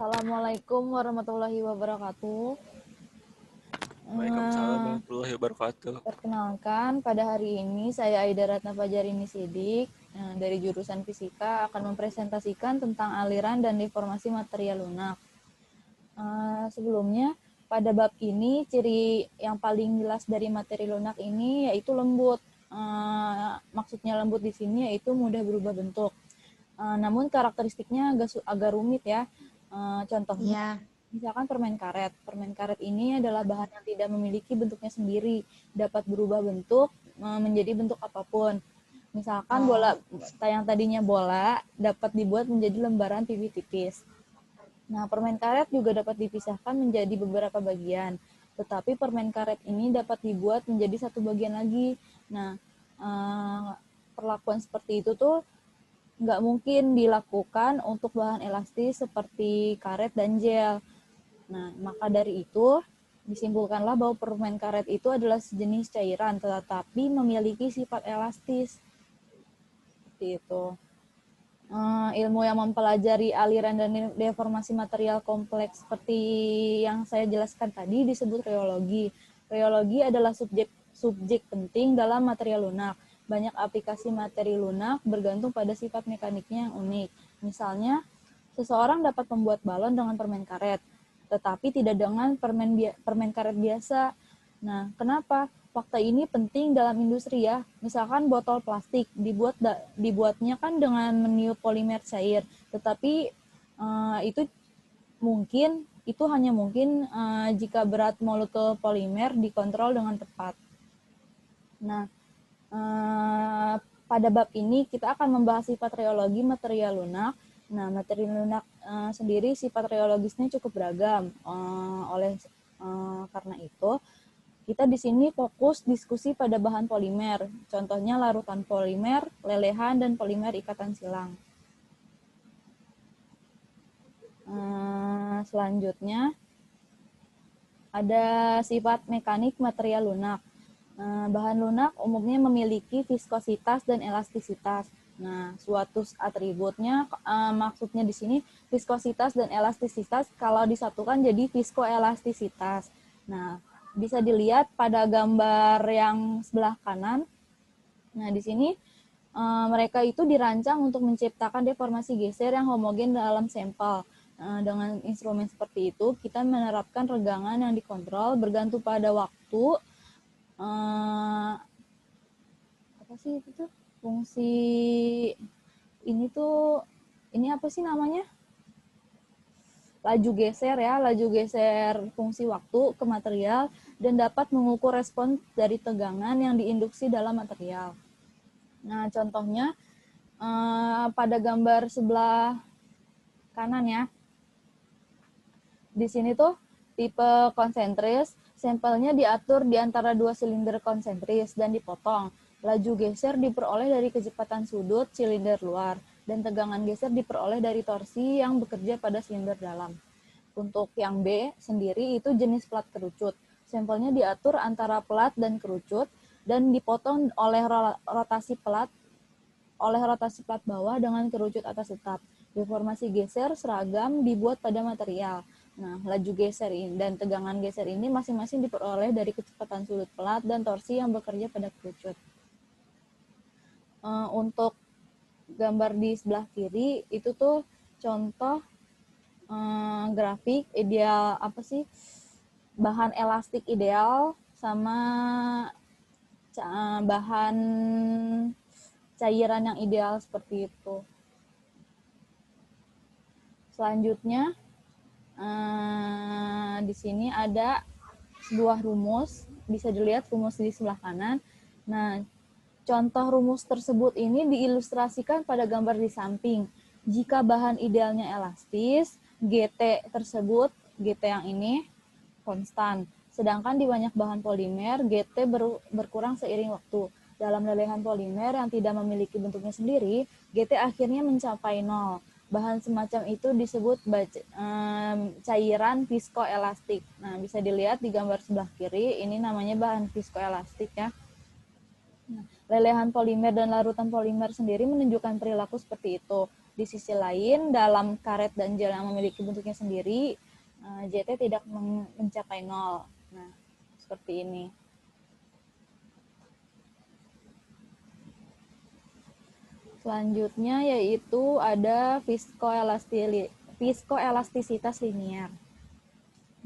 Assalamualaikum warahmatullahi wabarakatuh. Waalaikumsalam warahmatullahi wabarakatuh. Perkenalkan, pada hari ini saya Aida Ratna Fajarini Sidik dari jurusan Fisika akan mempresentasikan tentang aliran dan deformasi material lunak. Sebelumnya, pada bab ini ciri yang paling jelas dari materi lunak ini yaitu lembut. Maksudnya lembut di sini yaitu mudah berubah bentuk. Namun karakteristiknya agak rumit ya. Contohnya, misalkan permen karet. Permen karet ini adalah bahan yang tidak memiliki bentuknya sendiri, dapat berubah bentuk menjadi bentuk apapun. Misalkan bola yang tadinya bola dapat dibuat menjadi lembaran tipis-tipis. Nah, permen karet juga dapat dipisahkan menjadi beberapa bagian. Tetapi permen karet ini dapat dibuat menjadi satu bagian lagi. Nah, perlakuan seperti itu tuh nggak mungkin dilakukan untuk bahan elastis seperti karet dan gel. Nah, maka dari itu disimpulkanlah bahwa permen karet itu adalah sejenis cairan tetapi memiliki sifat elastis. Seperti itu. Ilmu yang mempelajari aliran dan deformasi material kompleks seperti yang saya jelaskan tadi disebut rheologi. Rheologi adalah subjek penting dalam material lunak. Banyak aplikasi materi lunak bergantung pada sifat mekaniknya yang unik. Misalnya, seseorang dapat membuat balon dengan permen karet, tetapi tidak dengan permen karet biasa. Nah, kenapa? Fakta ini penting dalam industri ya. Misalkan botol plastik dibuatnya kan dengan meniup polimer cair, tetapi itu hanya mungkin jika berat molekul polimer dikontrol dengan tepat. Nah, pada bab ini kita akan membahas sifat rheologi material lunak. Nah, materi lunak sendiri sifat rheologisnya cukup beragam. Karena itu, kita di sini fokus diskusi pada bahan polimer. Contohnya larutan polimer, lelehan, dan polimer ikatan silang. Selanjutnya, ada sifat mekanik material lunak. Bahan lunak umumnya memiliki viskositas dan elastisitas. Nah, suatu atributnya maksudnya di sini viskositas dan elastisitas kalau disatukan jadi viskoelastisitas. Nah, bisa dilihat pada gambar yang sebelah kanan. Nah, di sini mereka itu dirancang untuk menciptakan deformasi geser yang homogen dalam sampel. Dengan instrumen seperti itu, kita menerapkan regangan yang dikontrol bergantung pada waktu. Apa sih itu tuh? Fungsi ini apa sih namanya? Laju geser fungsi waktu ke material dan dapat mengukur respon dari tegangan yang diinduksi dalam material. Nah, contohnya pada gambar sebelah kanan ya. Di sini tuh tipe konsentris, sampelnya diatur di antara dua silinder konsentris dan dipotong. Laju geser diperoleh dari kecepatan sudut silinder luar, dan tegangan geser diperoleh dari torsi yang bekerja pada silinder dalam. Untuk yang B sendiri itu jenis plat kerucut. Sampelnya diatur antara plat dan kerucut, dan dipotong oleh rotasi plat bawah dengan kerucut atas tetap. Deformasi geser seragam dibuat pada material. Nah, laju geser ini dan tegangan geser ini masing-masing diperoleh dari kecepatan sudut plat dan torsi yang bekerja pada kerucut. Untuk gambar di sebelah kiri itu tuh contoh grafik ideal apa sih bahan elastik ideal sama bahan cairan yang ideal seperti itu. Selanjutnya di sini ada sebuah rumus, bisa dilihat rumus di sebelah kanan. Nah, contoh rumus tersebut ini diilustrasikan pada gambar di samping. Jika bahan idealnya elastis, GT tersebut, GT yang ini, konstan. Sedangkan di banyak bahan polimer, GT berkurang seiring waktu. Dalam lelehan polimer yang tidak memiliki bentuknya sendiri, GT akhirnya mencapai 0. Bahan semacam itu disebut cairan viskoelastik. Nah, bisa dilihat di gambar sebelah kiri, ini namanya bahan viskoelastik ya. Lelehan polimer dan larutan polimer sendiri menunjukkan perilaku seperti itu. Di sisi lain, dalam karet dan gel yang memiliki bentuknya sendiri, JT tidak mencapai 0. Nah, seperti ini. Selanjutnya yaitu ada viskoelastisitas linear.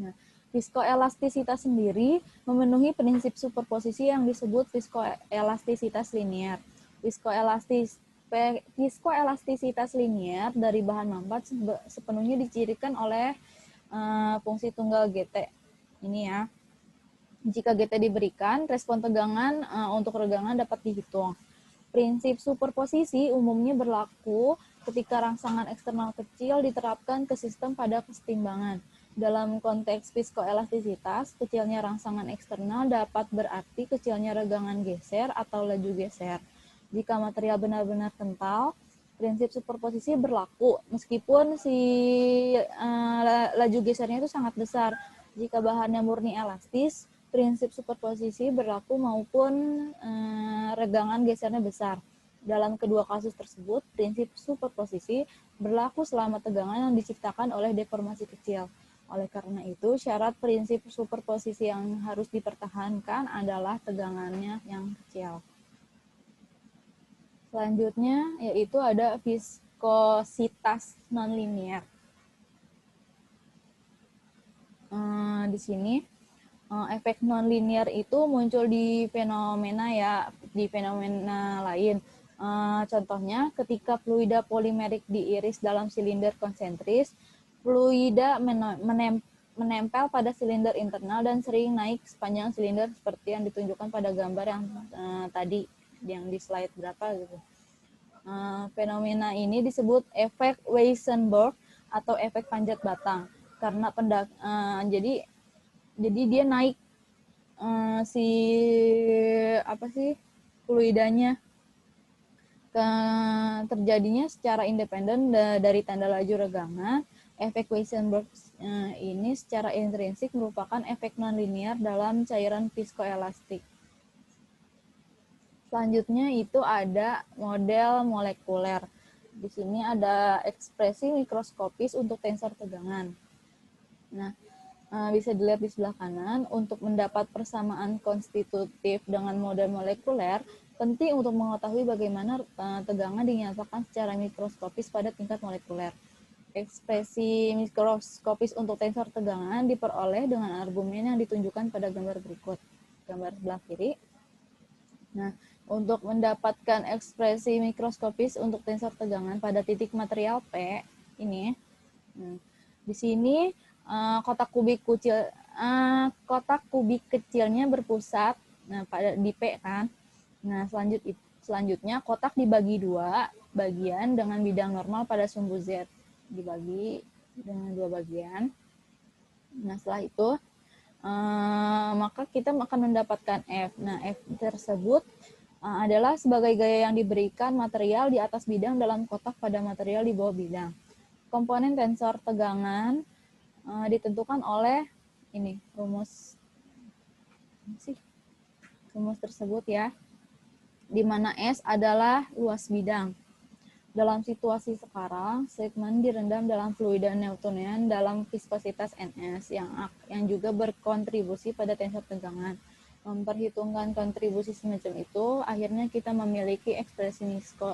Nah, viskoelastisitas sendiri memenuhi prinsip superposisi yang disebut viskoelastisitas linear. Viskoelastisitas linear dari bahan mampat sepenuhnya dicirikan oleh fungsi tunggal GT. Ini ya. Jika GT diberikan, respon tegangan untuk regangan dapat dihitung. Prinsip superposisi umumnya berlaku ketika rangsangan eksternal kecil diterapkan ke sistem pada kesetimbangan. Dalam konteks viskoelastisitas, kecilnya rangsangan eksternal dapat berarti kecilnya regangan geser atau laju geser. Jika material benar-benar kental, prinsip superposisi berlaku meskipun si laju gesernya itu sangat besar. Jika bahannya murni elastis, prinsip superposisi berlaku maupun regangan gesernya besar. Dalam kedua kasus tersebut, prinsip superposisi berlaku selama tegangan yang diciptakan oleh deformasi kecil. Oleh karena itu, syarat prinsip superposisi yang harus dipertahankan adalah tegangannya yang kecil. Selanjutnya yaitu ada viskositas nonlinear. Di sini efek nonlinear itu muncul di fenomena lain. Contohnya ketika fluida polimerik diiris dalam silinder konsentris, fluida menempel pada silinder internal dan sering naik sepanjang silinder seperti yang ditunjukkan pada gambar yang tadi yang di slide berapa gitu. Fenomena ini disebut efek Weissenberg atau efek panjat batang karena jadi dia naik fluidanya terjadinya secara independen dari tanda laju regangan. Efek Weissenberg ini secara intrinsik merupakan efek nonlinear dalam cairan viskoelastik. Selanjutnya itu ada model molekuler. Di sini ada ekspresi mikroskopis untuk tensor tegangan. Nah, bisa dilihat di sebelah kanan, untuk mendapat persamaan konstitutif dengan model molekuler, penting untuk mengetahui bagaimana tegangan dinyatakan secara mikroskopis pada tingkat molekuler. Ekspresi mikroskopis untuk tensor tegangan diperoleh dengan argumen yang ditunjukkan pada gambar berikut. Gambar sebelah kiri. Nah, untuk mendapatkan ekspresi mikroskopis untuk tensor tegangan pada titik material P, ini, di sini kotak kubik kecilnya berpusat di P kan. Nah, selanjutnya kotak dibagi dua bagian dengan bidang normal pada sumbu Z. Dibagi dengan dua bagian. Nah, setelah itu maka kita akan mendapatkan F. Nah, F tersebut adalah sebagai gaya yang diberikan material di atas bidang dalam kotak pada material di bawah bidang. Komponen tensor tegangan ditentukan oleh ini rumus tersebut ya, di mana S adalah luas bidang. Dalam situasi sekarang, segmen direndam dalam fluida Newtonian dalam viskositas Ns yang juga berkontribusi pada tensor tegangan. Memperhitungkan kontribusi semacam itu, akhirnya kita memiliki ekspresi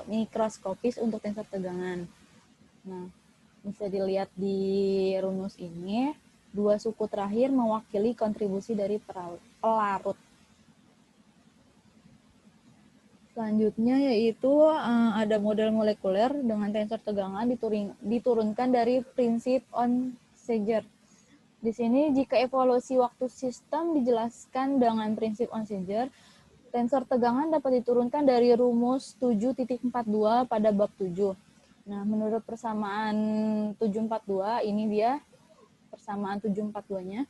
mikroskopis untuk tensor tegangan. Nah, bisa dilihat di rumus ini, dua suku terakhir mewakili kontribusi dari pelarut. Selanjutnya yaitu ada model molekuler dengan tensor tegangan diturunkan dari prinsip Onsager. Di sini jika evolusi waktu sistem dijelaskan dengan prinsip Onsager, tensor tegangan dapat diturunkan dari rumus 7.42 pada bab 7. Nah, menurut persamaan 742, ini dia persamaan 742-nya.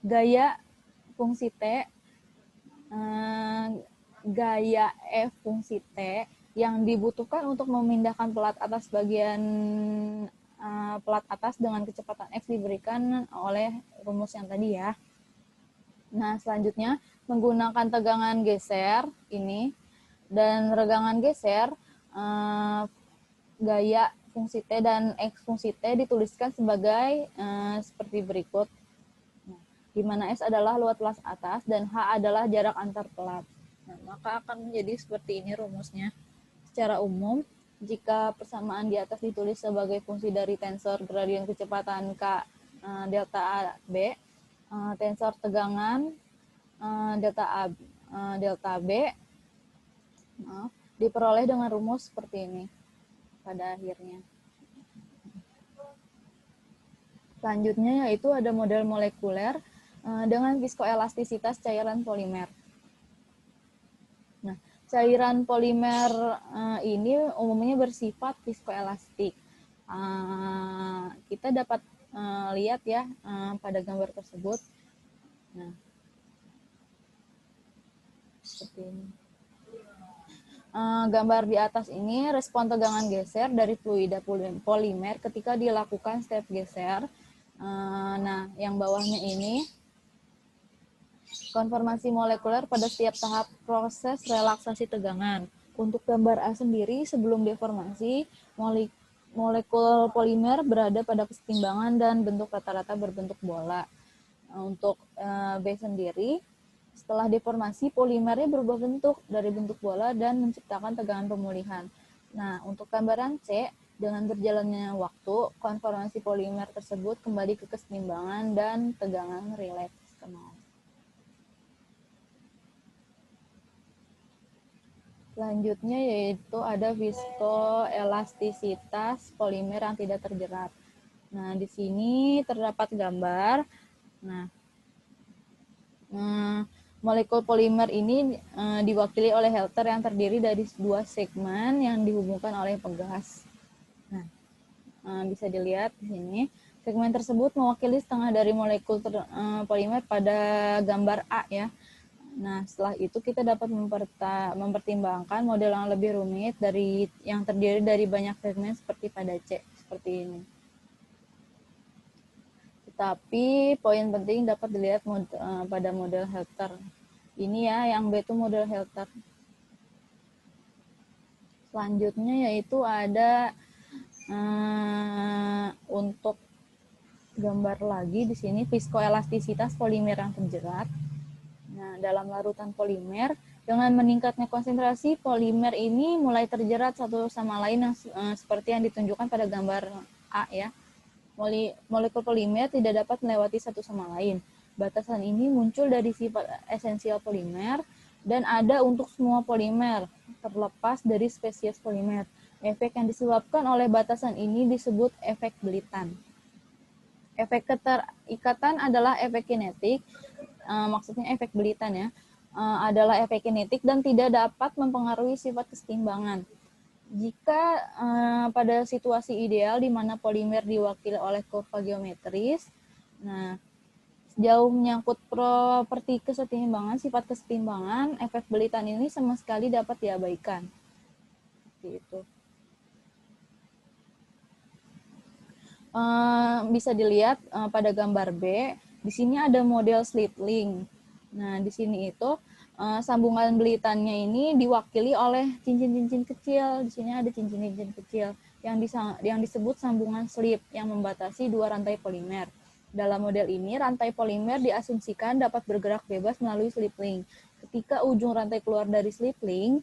Gaya fungsi T, gaya F fungsi T yang dibutuhkan untuk memindahkan pelat atas pelat atas dengan kecepatan X diberikan oleh rumus yang tadi ya. Nah, selanjutnya menggunakan tegangan geser ini dan regangan geser, gaya fungsi T dan X fungsi T dituliskan sebagai seperti berikut. Nah, di mana S adalah luas pelat atas dan H adalah jarak antar pelat. Nah, maka akan menjadi seperti ini rumusnya. Secara umum, jika persamaan di atas ditulis sebagai fungsi dari tensor gradien kecepatan K delta A B, tensor tegangan delta B diperoleh dengan rumus seperti ini pada akhirnya. Selanjutnya yaitu ada model molekuler dengan viskoelastisitas cairan polimer. Nah, cairan polimer ini umumnya bersifat viskoelastik. Kita dapat lihat ya pada gambar tersebut. Nah, seperti ini. Gambar di atas ini respon tegangan geser dari fluida polimer ketika dilakukan step geser. Nah, yang bawahnya ini konformasi molekuler pada setiap tahap proses relaksasi tegangan. Untuk gambar A sendiri, sebelum deformasi, molekul polimer berada pada kesetimbangan dan bentuk rata-rata berbentuk bola. Untuk B sendiri, setelah deformasi, polimernya berubah bentuk dari bentuk bola dan menciptakan tegangan pemulihan. Nah, untuk gambaran C, dengan berjalannya waktu, konformasi polimer tersebut kembali ke kesetimbangan dan tegangan rileks ke nol. Selanjutnya yaitu ada viskoelastisitas polimer yang tidak terjerat. Nah, di sini terdapat gambar. Nah, molekul polimer ini diwakili oleh halter yang terdiri dari dua segmen yang dihubungkan oleh pegas. Nah, bisa dilihat di sini. Segmen tersebut mewakili setengah dari molekul polimer pada gambar A ya. Nah, setelah itu kita dapat mempertimbangkan model yang lebih rumit dari yang terdiri dari banyak segmen seperti pada C, seperti ini. Tetapi poin penting dapat dilihat pada model halter. Ini ya, yang B itu model halter. Selanjutnya yaitu ada untuk gambar lagi di sini viskoelastisitas polimer yang terjerat. Nah, dalam larutan polimer, dengan meningkatnya konsentrasi, polimer ini mulai terjerat satu sama lain yang seperti yang ditunjukkan pada gambar A ya. Molekul polimer tidak dapat melewati satu sama lain. Batasan ini muncul dari sifat esensial polimer dan ada untuk semua polimer, terlepas dari spesies polimer. Efek yang disebabkan oleh batasan ini disebut efek Belitan. Efek keterikatan adalah efek kinetik, maksudnya efek Belitan ya, adalah efek kinetik dan tidak dapat mempengaruhi sifat kesetimbangan. Jika pada situasi ideal di mana polimer diwakili oleh kurva geometris, nah sejauh menyangkut properti kesetimbangan, sifat kesetimbangan, efek Belitan ini sama sekali dapat diabaikan. Seperti itu. Bisa dilihat pada gambar B, di sini ada model slip link. Nah, di sini itu sambungan belitannya ini diwakili oleh cincin-cincin kecil. Di sini ada cincin-cincin kecil yang disebut sambungan slip yang membatasi dua rantai polimer. Dalam model ini, rantai polimer diasumsikan dapat bergerak bebas melalui slip link. Ketika ujung rantai keluar dari slip link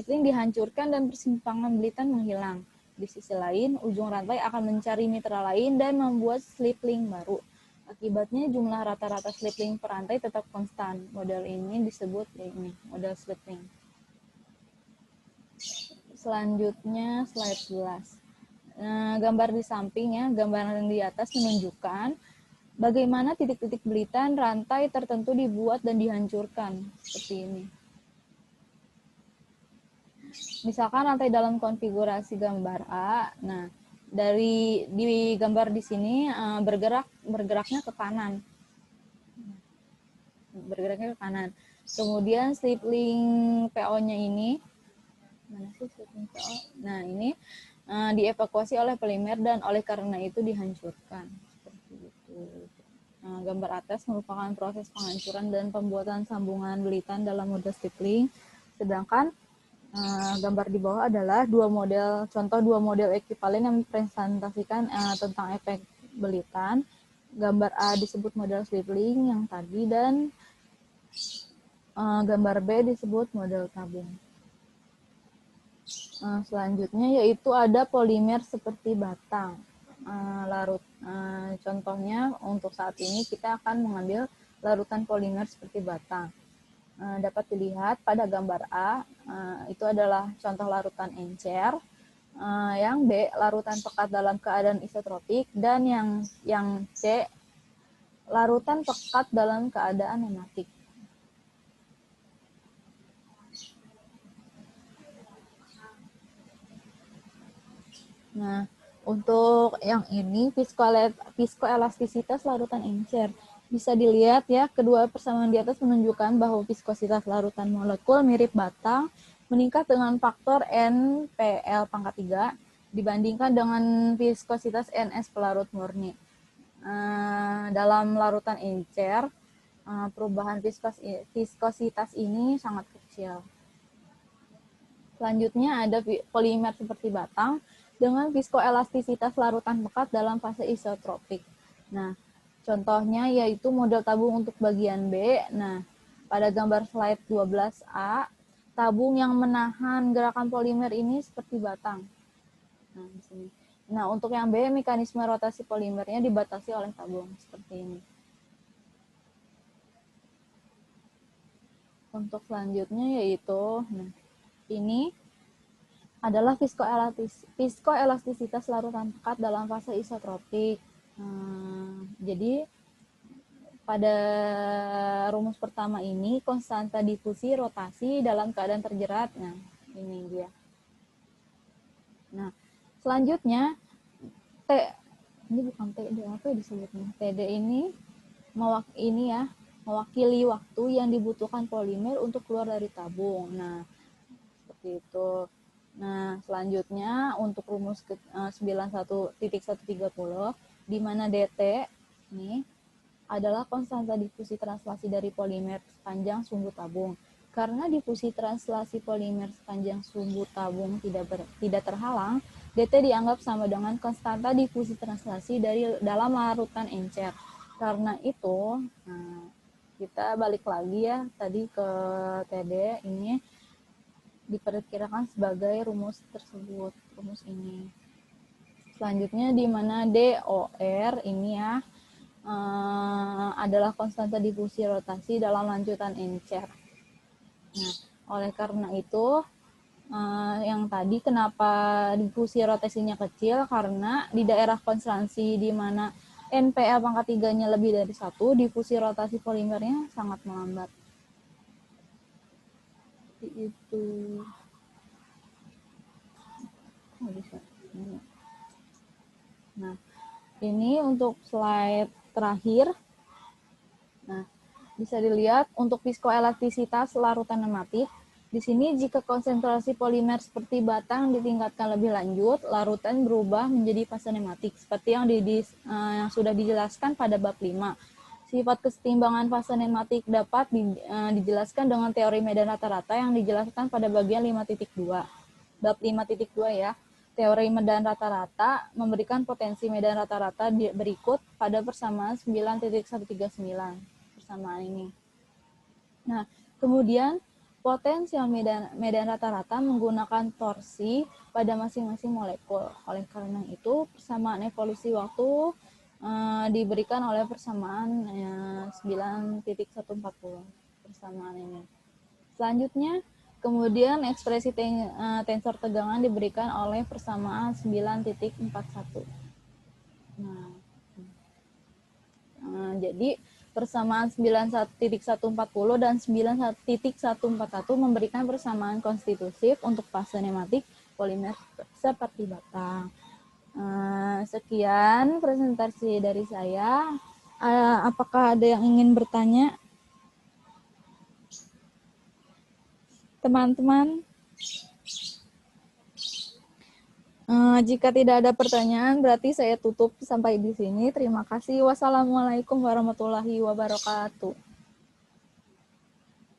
dihancurkan dan persimpangan belitan menghilang. Di sisi lain, ujung rantai akan mencari mitra lain dan membuat slip link baru. Akibatnya jumlah rata-rata slip link per rantai tetap konstan. Model ini disebut ini, model slip link. Selanjutnya slide 11. Gambar di samping ya, gambar yang di atas menunjukkan bagaimana titik-titik belitan rantai tertentu dibuat dan dihancurkan seperti ini. Misalkan rantai dalam konfigurasi gambar A, nah di gambar di sini bergeraknya ke kanan, Kemudian slip link PO-nya ini, mana sih slip link PO? Nah ini dievakuasi oleh polimer dan oleh karena itu dihancurkan. Seperti itu. Gambar atas merupakan proses penghancuran dan pembuatan sambungan belitan dalam mode slip link, sedangkan Gambar di bawah adalah contoh dua model ekuivalen yang mempresentasikan tentang efek belitan. Gambar A disebut model Swirling yang tadi, dan gambar B disebut model tabung. Selanjutnya yaitu ada polimer seperti batang larut. Contohnya untuk saat ini kita akan mengambil larutan polimer seperti batang. Dapat dilihat pada gambar A, itu adalah contoh larutan encer. Yang B, larutan pekat dalam keadaan isotropik, dan yang C, larutan pekat dalam keadaan nematik. Nah, untuk yang ini viskoelastisitas larutan encer. Bisa dilihat ya, kedua persamaan di atas menunjukkan bahwa viskositas larutan molekul mirip batang meningkat dengan faktor NPL pangkat 3 dibandingkan dengan viskositas NS pelarut murni. Dalam larutan encer, perubahan viskositas ini sangat kecil. Selanjutnya ada polimer seperti batang dengan viskoelastisitas larutan pekat dalam fase isotropik. Nah, contohnya yaitu model tabung untuk bagian B. Nah, pada gambar slide 12A, tabung yang menahan gerakan polimer ini seperti batang. Nah, di sini. Nah, untuk yang B, mekanisme rotasi polimernya dibatasi oleh tabung seperti ini. Untuk selanjutnya yaitu, ini adalah viskoelastisitas larutan pekat dalam fase isotropik. Jadi pada rumus pertama ini konstanta difusi rotasi dalam keadaan terjerat. Nah, ini dia. Nah, selanjutnya ini bukan TD, apa disebutnya? TD ini mewakili waktu yang dibutuhkan polimer untuk keluar dari tabung. Nah, seperti itu. Nah, selanjutnya untuk rumus 91.130, di mana DT ini adalah konstanta difusi translasi dari polimer sepanjang sumbu tabung. Karena difusi translasi polimer sepanjang sumbu tabung tidak terhalang, DT dianggap sama dengan konstanta difusi translasi dalam larutan encer. Karena itu, kita balik lagi ya tadi ke TD ini, diperkirakan sebagai rumus tersebut, rumus ini. Selanjutnya di mana DOR ini ya adalah konstanta difusi rotasi dalam lanjutan encer. Nah, oleh karena itu yang tadi kenapa difusi rotasinya kecil, karena di daerah konstansi di mana NPL pangkat 3-nya lebih dari 1, difusi rotasi polimernya sangat melambat. Itu nah, ini untuk slide terakhir. Nah, bisa dilihat untuk viskoelastisitas larutan nematik. Di sini jika konsentrasi polimer seperti batang ditingkatkan lebih lanjut, larutan berubah menjadi fase nematik seperti yang sudah dijelaskan pada bab 5. Sifat kesetimbangan fase nematik dapat dijelaskan dengan teori medan rata-rata yang dijelaskan pada bagian 5.2. Bab 5.2 ya. Teori medan rata-rata memberikan potensi medan rata-rata berikut pada persamaan 9.139. Persamaan ini. Nah, kemudian potensial medan rata-rata menggunakan torsi pada masing-masing molekul. Oleh karena itu, persamaan evolusi waktu diberikan oleh persamaan 9.140 persamaan ini. Selanjutnya, kemudian ekspresi tensor tegangan diberikan oleh persamaan 9.41. Jadi persamaan 9.140 dan 9.141 memberikan persamaan konstitutif untuk fase nematik polimer seperti batang. Sekian presentasi dari saya. Apakah ada yang ingin bertanya? Teman-teman? Jika tidak ada pertanyaan, berarti saya tutup sampai di sini. Terima kasih. Wassalamualaikum warahmatullahi wabarakatuh.